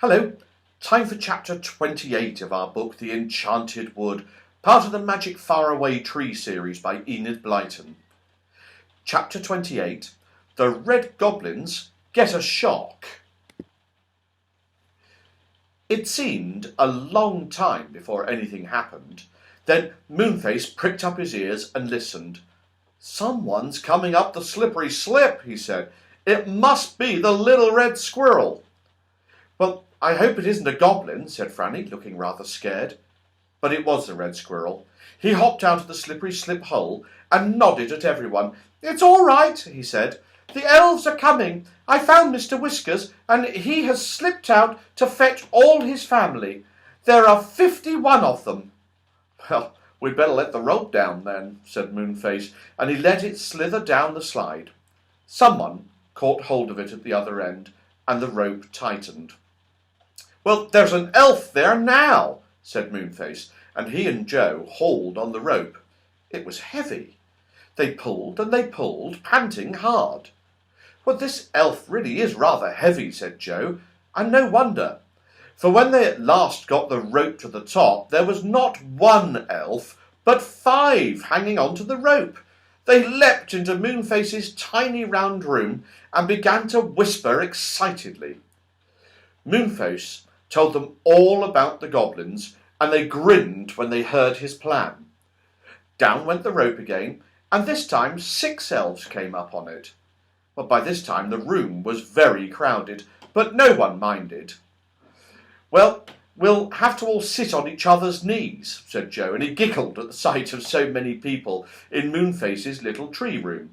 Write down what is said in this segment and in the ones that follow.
Hello, time for chapter 28 of our book, The Enchanted Wood, part of the Magic Faraway Tree series by Enid Blyton. Chapter 28, The Red Goblins Get a Shock. It seemed a long time before anything happened. Then Moonface pricked up his ears and listened. "Someone's coming up the slippery slip," he said. "It must be the little red squirrel." "Well, I hope it isn't a goblin," said Franny, looking rather scared. But it was the red squirrel. He hopped out of the slippery slip hole and nodded at everyone. "It's all right," he said. "The elves are coming. I found Mr. Whiskers, and he has slipped out to fetch all his family. There are 51 of them." "Well, we'd better let the rope down then," said Moonface, and he let it slither down the slide. Someone caught hold of it at the other end, and the rope tightened. "Well, there's an elf there now," said Moonface, and he and Joe hauled on the rope. It was heavy. They pulled and they pulled, panting hard. "Well, this elf really is rather heavy," said Joe, and no wonder. For when they at last got the rope to the top, there was not one elf, but 5 hanging on to the rope. They leapt into Moonface's tiny round room and began to whisper excitedly. Moonface told them all about the goblins, and they grinned when they heard his plan. Down went the rope again, and this time 6 elves came up on it. Well, by this time the room was very crowded, but no one minded. "Well, we'll have to all sit on each other's knees," said Joe, and he giggled at the sight of so many people in Moonface's little tree room.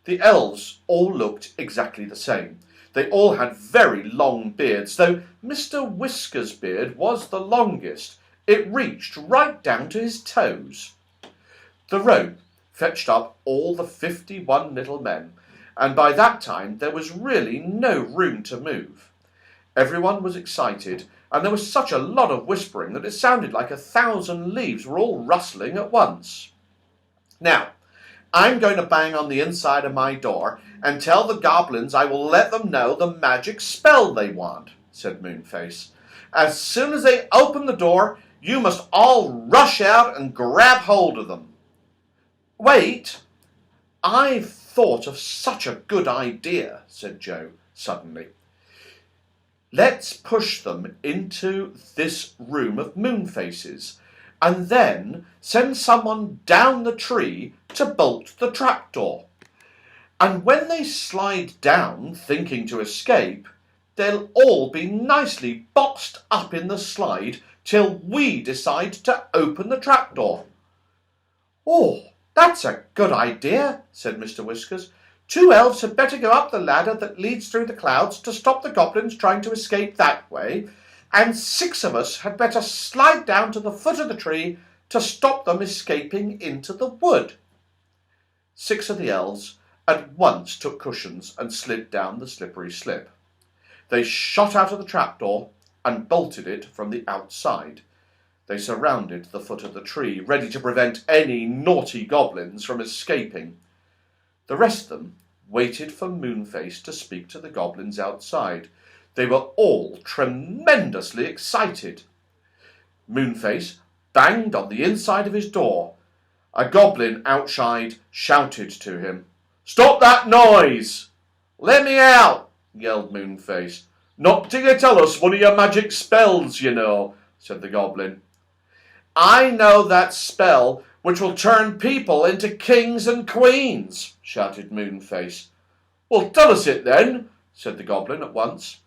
The elves all looked exactly the same. They all had very long beards, though Mr. Whisker's beard was the longest. It reached right down to his toes. The rope fetched up all the 51 little men, and by that time there was really no room to move. Everyone was excited, and there was such a lot of whispering that it sounded like 1,000 leaves were all rustling at once. "Now, I'm going to bang on the inside of my door and tell the goblins I will let them know the magic spell they want," said Moonface. "As soon as they open the door, you must all rush out and grab hold of them." "Wait, I've thought of such a good idea," said Joe suddenly. "Let's push them into this room of Moonface's, and then send someone down the tree to bolt the trapdoor. And when they slide down, thinking to escape, they'll all be nicely boxed up in the slide till we decide to open the trapdoor." "Oh, that's a good idea," said Mr. Whiskers. "2 elves had better go up the ladder that leads through the clouds to stop the goblins trying to escape that way, and 6 of us had better slide down to the foot of the tree to stop them escaping into the wood." 6 of the elves at once took cushions and slid down the slippery slip. They shot out of the trapdoor and bolted it from the outside. They surrounded the foot of the tree, ready to prevent any naughty goblins from escaping. The rest of them waited for Moonface to speak to the goblins outside. They were all tremendously excited. Moonface banged on the inside of his door. A goblin outside shouted to him. "Stop that noise!" "Let me out!" yelled Moonface. "Not till you tell us one of your magic spells, you know," said the goblin. "I know that spell which will turn people into kings and queens," shouted Moonface. "Well, tell us it then," said the goblin at once.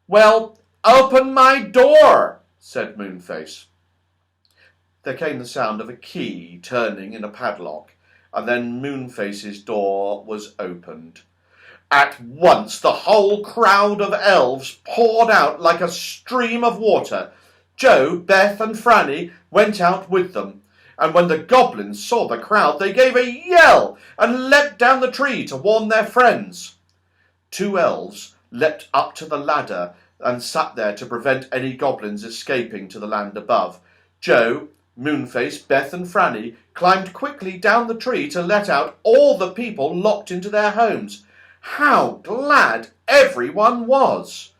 "Well, open my door," said Moonface. There came the sound of a key turning in a padlock, and then Moonface's door was opened. At once the whole crowd of elves poured out like a stream of water. Joe, Beth, and Franny went out with them, and when the goblins saw the crowd, they gave a yell and leapt down the tree to warn their friends. 2 elves leapt up to the ladder and sat there to prevent any goblins escaping to the land above. Joe, Moonface, Beth, and Franny climbed quickly down the tree to let out all the people locked into their homes. How glad everyone was!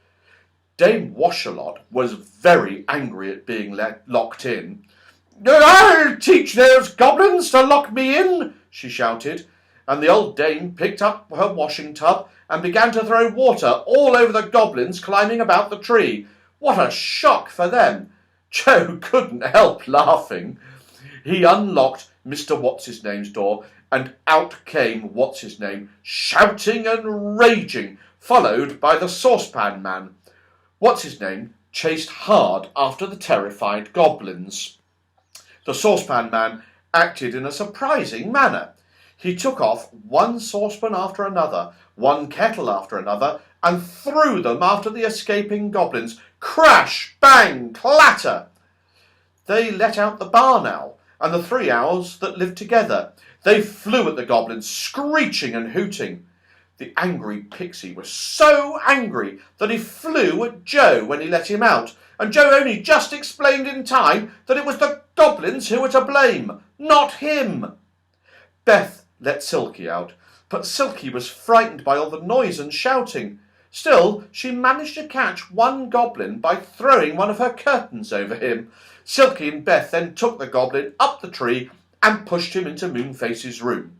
Dame Washalot was very angry at being locked in. "I'll teach those goblins to lock me in," she shouted, and the old dame picked up her washing tub and began to throw water all over the goblins climbing about the tree. What a shock for them! Joe couldn't help laughing. He unlocked Mr. What's-his-name's door, and out came What's-his-name, shouting and raging, followed by the saucepan man. What's-his-name chased hard after the terrified goblins. The saucepan man acted in a surprising manner. He took off one saucepan after another, one kettle after another, and threw them after the escaping goblins. Crash, bang, clatter! They let out the barn owl and the 3 owls that lived together. They flew at the goblins, screeching and hooting. The angry pixie was so angry that he flew at Joe when he let him out, and Joe only just explained in time that it was the goblins who were to blame, not him. Beth let Silky out, but Silky was frightened by all the noise and shouting. Still, she managed to catch one goblin by throwing one of her curtains over him. Silky and Beth then took the goblin up the tree and pushed him into Moonface's room.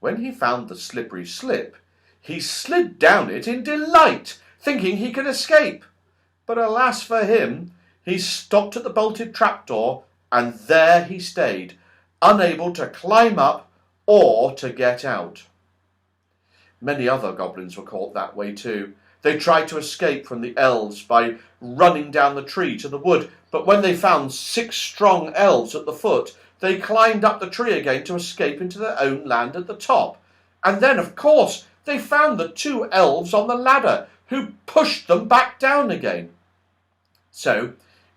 When he found the slippery slip, he slid down it in delight, thinking he could escape. But alas for him, he stopped at the bolted trapdoor, and there he stayed, unable to climb up or to get out. Many other goblins were caught that way too. They tried to escape from the elves by running down the tree to the wood, but when they found 6 strong elves at the foot, they climbed up the tree again to escape into their own land at the top. And then, of course, they found the 2 elves on the ladder, who pushed them back down again. So,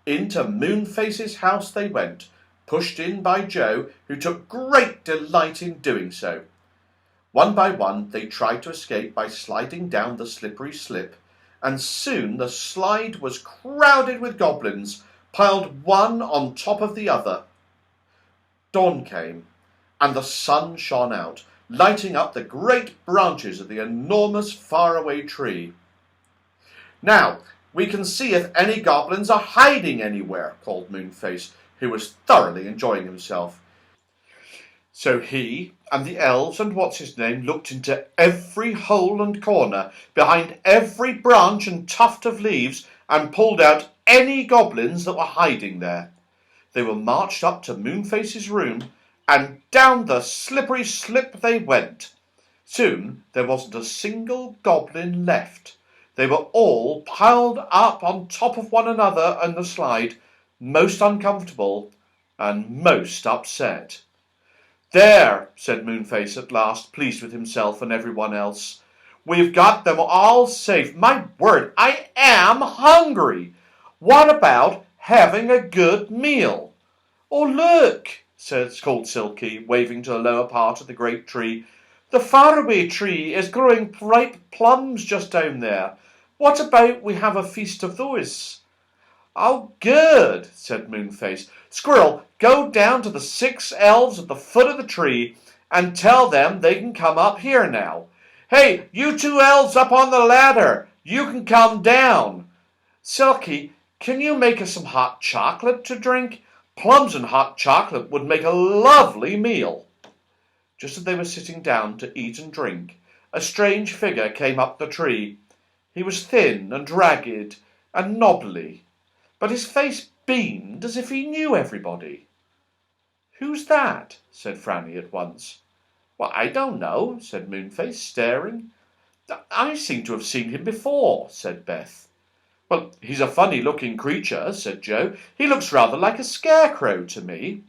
into Moonface's house they went, pushed in by Joe, who took great delight in doing so. One by one they tried to escape by sliding down the slippery slip, and soon the slide was crowded with goblins, piled one on top of the other. Dawn came, and the sun shone out, lighting up the great branches of the enormous Faraway tree. "Now, we can see if any goblins are hiding anywhere," called Moonface, who was thoroughly enjoying himself. So he and the elves and What's-his-name looked into every hole and corner, behind every branch and tuft of leaves, and pulled out any goblins that were hiding there. They were marched up to Moonface's room, and down the slippery slip they went. Soon there wasn't a single goblin left. They were all piled up on top of one another on the slide, most uncomfortable and most upset. "There," said Moonface at last, pleased with himself and everyone else. "We've got them all safe. My word, I am hungry. What about having a good meal?" "Oh, look," called Silky, waving to the lower part of the great tree. "The faraway tree is growing ripe plums just down there. What about we have a feast of those?" "Oh, good," said Moonface. "Squirrel, go down to the 6 elves at the foot of the tree and tell them they can come up here now. Hey, you 2 elves up on the ladder, you can come down. Silky, can you make us some hot chocolate to drink? Plums and hot chocolate would make a lovely meal." Just as they were sitting down to eat and drink, a strange figure came up the tree. He was thin and ragged and knobbly, but his face beamed as if he knew everybody. "Who's that?" said Franny at once. "Well, I don't know," said Moonface, staring. "I seem to have seen him before," said Beth. "Well, he's a funny-looking creature," said Joe. "He looks rather like a scarecrow to me."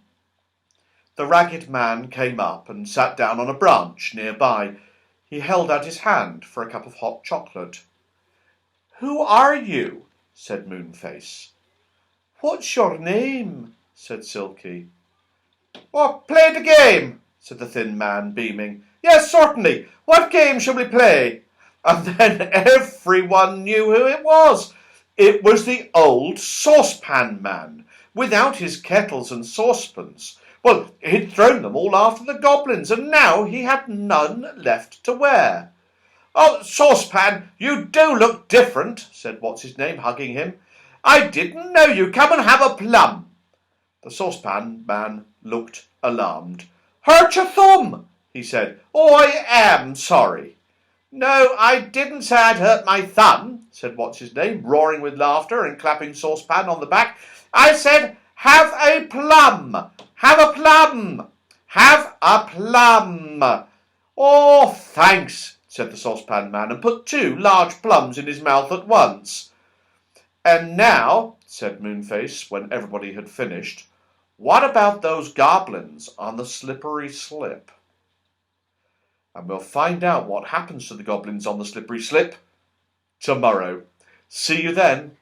The ragged man came up and sat down on a branch nearby. He held out his hand for a cup of hot chocolate. "Who are you?" said Moonface. "What's your name?" said Silky. "Oh, play the game," said the thin man, beaming. "Yes, certainly. What game shall we play?" And then everyone knew who it was. It was the old saucepan man, without his kettles and saucepans. Well, he'd thrown them all after the goblins, and now he had none left to wear. "Oh, Saucepan, you do look different," said What's-his-name, hugging him. "I didn't know you. Come and have a plum." The Saucepan man looked alarmed. "Hurt your thumb?" he said. "Oh, I am sorry." "No, I didn't say I'd hurt my thumb," said What's-his-name, roaring with laughter and clapping Saucepan on the back. "I said, have a plum. Have a plum. Have a plum." "Oh, thanks," said the Saucepan man, and put 2 large plums in his mouth at once. "And now," said Moonface, when everybody had finished, "what about those goblins on the slippery slip?" And we'll find out what happens to the goblins on the slippery slip tomorrow. See you then.